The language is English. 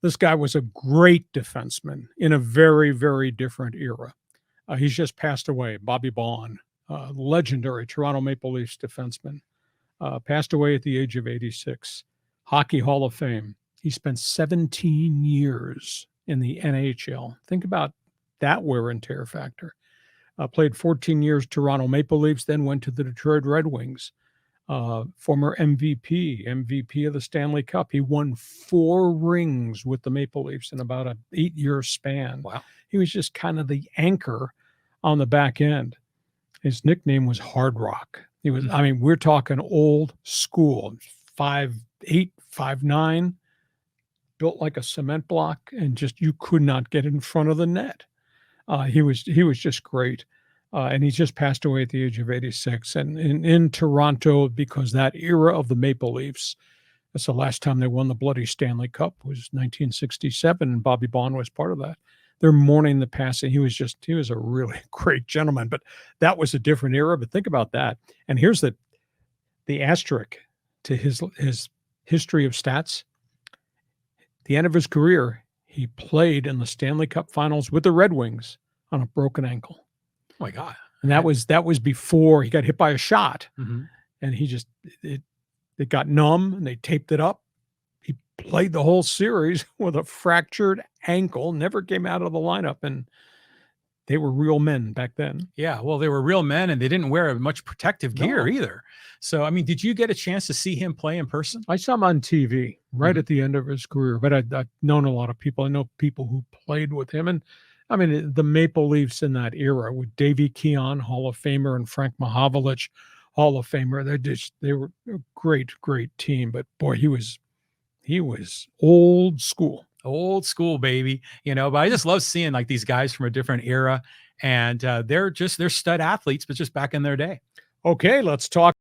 This guy was a great defenseman in a very, very different era. He's just passed away. Bobby Baun, legendary Toronto Maple Leafs defenseman, passed away at the age of 86. Hockey Hall of Fame. He spent 17 years in the NHL. Think about that wear and tear factor. Played 14 years Toronto Maple Leafs, then went to the Detroit Red Wings. Former MVP of the Stanley Cup. He won 4 rings with the Maple Leafs in about an 8-year span. Wow. He was just kind of the anchor on the back end. His nickname was Hard Rock. He was, I mean, we're talking old school, 5'8", 5'9", built like a cement block, and just you could not get in front of the net. He was just great. And he just passed away at the age of 86. And in Toronto, because that era of the Maple Leafs, that's the last time they won the bloody Stanley Cup, was 1967, and Bobby Baun was part of that. They're mourning the passing. He was a really great gentleman, but that was a different era. But think about that. And here's the asterisk to his history of stats. At the end of his career, he played in the Stanley Cup Finals with the Red Wings on a broken ankle. Oh my God. And that was before he got hit by a shot. Mm-hmm. And he just, it got numb and they taped it up. He played the whole series with a fractured ankle, never came out of the lineup. And they were real men back then. Yeah. Well, they were real men and they didn't wear much protective gear either. So, I mean, did you get a chance to see him play in person? I saw him on TV right at the end of his career, but I've known a lot of people. I know people who played with him. And I mean, the Maple Leafs in that era with Davey Keon, Hall of Famer, and Frank Mahovlich, Hall of Famer. They were a great, great team. But boy, he was old school. Old school, baby. But I just love seeing like these guys from a different era, and they're stud athletes, but just back in their day. Okay, let's talk